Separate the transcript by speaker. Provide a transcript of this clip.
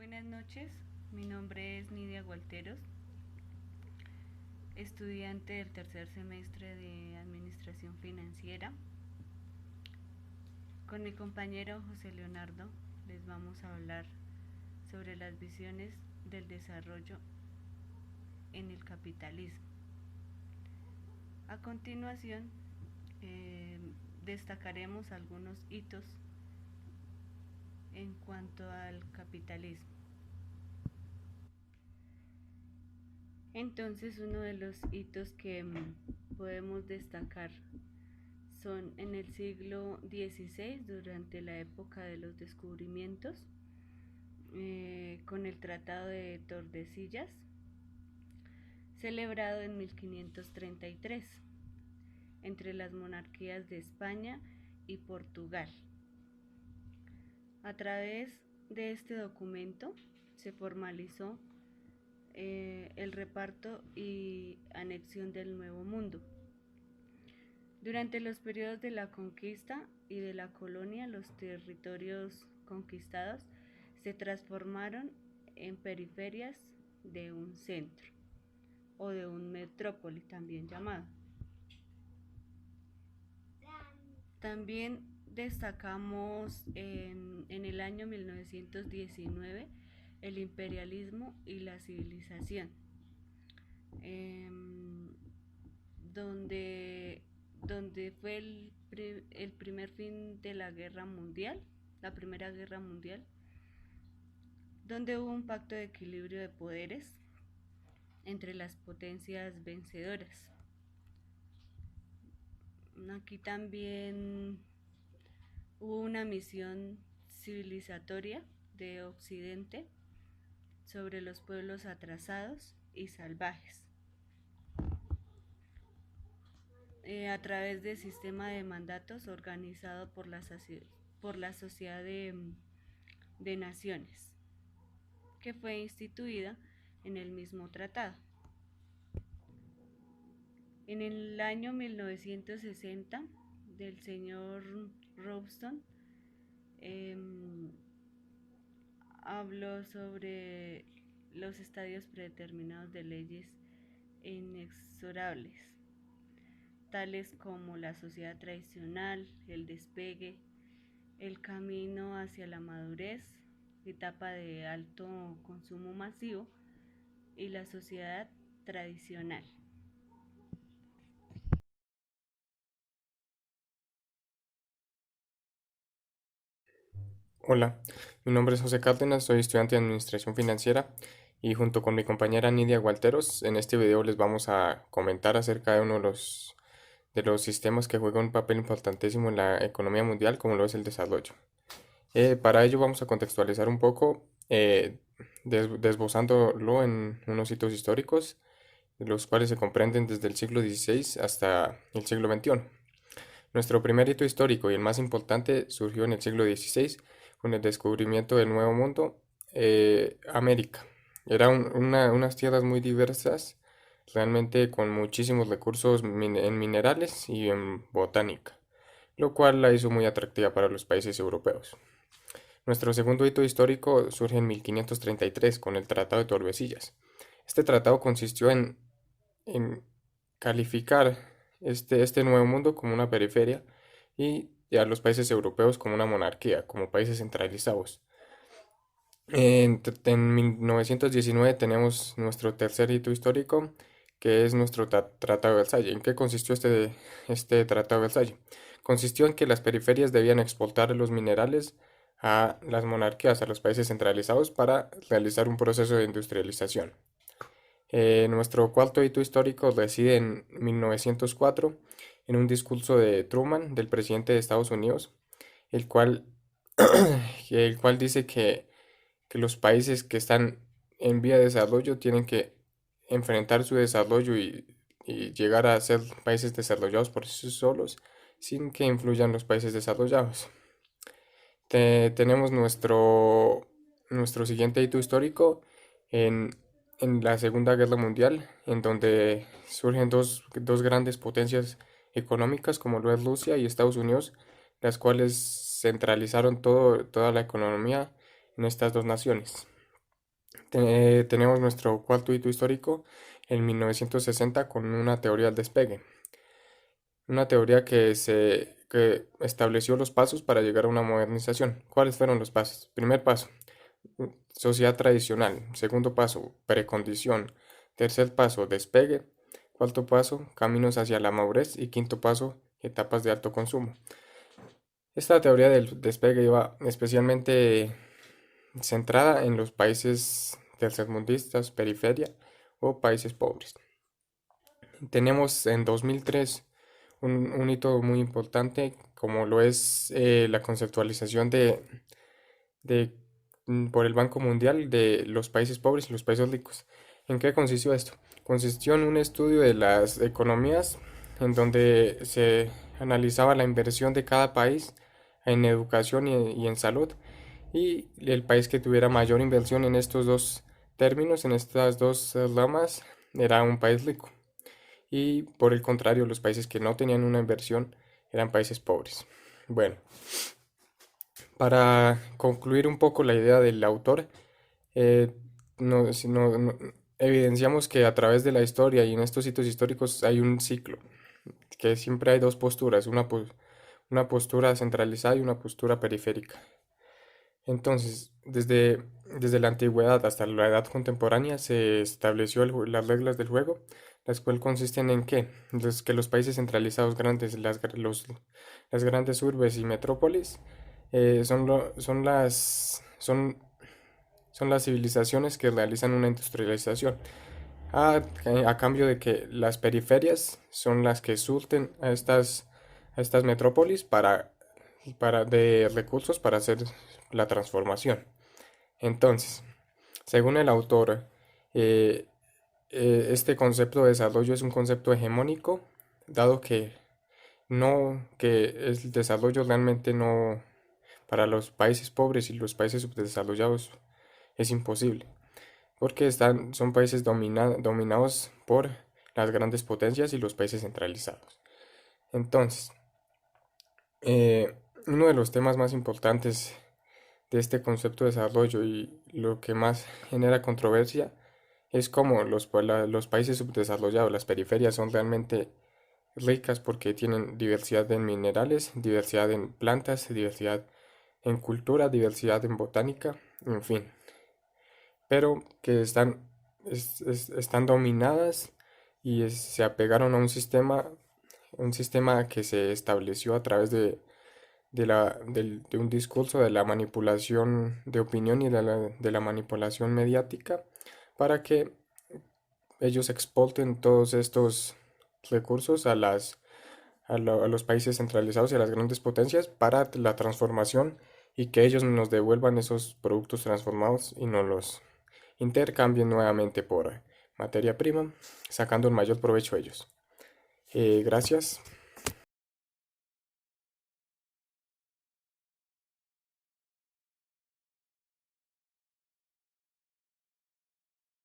Speaker 1: Buenas noches, mi nombre es Nidia Gualteros, estudiante del tercer semestre de Administración Financiera. Con mi compañero José Leonardo les vamos a hablar sobre las visiones del desarrollo en el capitalismo. A continuación, destacaremos algunos hitos en cuanto al capitalismo. Entonces, uno de los hitos que podemos destacar son en el siglo XVI, durante la época de los descubrimientos, con el Tratado de Tordesillas, celebrado en 1533, entre las monarquías de España y Portugal. A través de este documento se formalizó el reparto y anexión del Nuevo Mundo. Durante los periodos de la conquista y de la colonia, los territorios conquistados se transformaron en periferias de un centro o de un metrópoli también llamado. También destacamos en el año 1919 el imperialismo y la civilización, donde fue el primer fin de la guerra mundial, la Primera Guerra Mundial, donde hubo un pacto de equilibrio de poderes entre las potencias vencedoras. Aquí también hubo una misión civilizatoria de Occidente sobre los pueblos atrasados y salvajes, a través del sistema de mandatos organizado por la Sociedad de Naciones, que fue instituida en el mismo tratado. En el año 1960, del señor Robson, habló sobre los estadios predeterminados de leyes inexorables, tales como la sociedad tradicional, el despegue, el camino hacia la madurez, etapa de alto consumo masivo, y la sociedad tradicional.
Speaker 2: Hola, mi nombre es José Cárdenas, soy estudiante de Administración Financiera y junto con mi compañera Nidia Gualteros, en este video les vamos a comentar acerca de uno de los sistemas que juega un papel importantísimo en la economía mundial, como lo es el desarrollo. Para ello vamos a contextualizar un poco, desbozándolo en unos hitos históricos, los cuales se comprenden desde el siglo XVI hasta el siglo XXI. Nuestro primer hito histórico y el más importante surgió en el siglo XVI con el descubrimiento del Nuevo Mundo, América. Eran unas tierras muy diversas, realmente con muchísimos recursos en minerales y en botánica, lo cual la hizo muy atractiva para los países europeos. Nuestro segundo hito histórico surge en 1533 con el Tratado de Tordesillas. Este tratado consistió en calificar este nuevo mundo como una periferia y a los países europeos como una monarquía, como países centralizados. En 1919 tenemos nuestro tercer hito histórico, que es nuestro Tratado de Versalles. ¿En qué consistió este Tratado de Versalles? Consistió en que las periferias debían exportar los minerales a las monarquías, a los países centralizados, para realizar un proceso de industrialización. Nuestro cuarto hito histórico reside en 1904, en un discurso de Truman, del presidente de Estados Unidos, el cual, el cual dice que los países que están en vía de desarrollo tienen que enfrentar su desarrollo y llegar a ser países desarrollados por sí solos, sin que influyan los países desarrollados. Tenemos nuestro siguiente hito histórico en la Segunda Guerra Mundial, en donde surgen dos grandes potencias económicas como lo es Rusia y Estados Unidos, las cuales centralizaron toda la economía en estas dos naciones. Tenemos nuestro cuarto hito histórico en 1960 con una teoría del despegue, una teoría que estableció los pasos para llegar a una modernización. ¿Cuáles fueron los pasos? Primer paso, sociedad tradicional. Segundo paso, precondición. Tercer paso, despegue. Cuarto paso, caminos hacia la madurez. Y quinto paso, etapas de alto consumo. Esta teoría del despegue iba especialmente centrada en los países tercermundistas, periferia o países pobres. Tenemos en 2003 un hito muy importante como lo es la conceptualización por el Banco Mundial de los países pobres y los países ricos. ¿En qué consistió esto? Consistió en un estudio de las economías en donde se analizaba la inversión de cada país en educación y en salud, y el país que tuviera mayor inversión en estos dos términos, en estas dos ramas, era un país rico. Y por el contrario, los países que no tenían una inversión eran países pobres. Bueno, para concluir un poco la idea del autor, eh, evidenciamos que a través de la historia y en estos sitios históricos hay un ciclo, que siempre hay dos posturas, una postura centralizada y una postura periférica. Entonces, desde la antigüedad hasta la edad contemporánea se estableció las reglas del juego, las cuales consisten en que los países centralizados grandes, las grandes urbes y metrópolis, son las civilizaciones que realizan una industrialización, a cambio de que las periferias son las que surten a estas metrópolis de recursos para hacer la transformación. Entonces, según el autor, eh, este concepto de desarrollo es un concepto hegemónico, dado que el desarrollo realmente no, para los países pobres y los países subdesarrollados es imposible, porque son países dominados por las grandes potencias y los países centralizados. Entonces, uno de los temas más importantes de este concepto de desarrollo y lo que más genera controversia es cómo los países subdesarrollados, las periferias, son realmente ricas porque tienen diversidad en minerales, diversidad en plantas, diversidad en cultura, diversidad en botánica, en fin, pero que están dominadas y se apegaron a un sistema que se estableció a través de un discurso de la manipulación de opinión y de la manipulación mediática para que ellos exporten todos estos recursos a los países centralizados y a las grandes potencias para la transformación, y que ellos nos devuelvan esos productos transformados y nos los intercambien nuevamente por materia prima, sacando el mayor provecho a ellos. Gracias.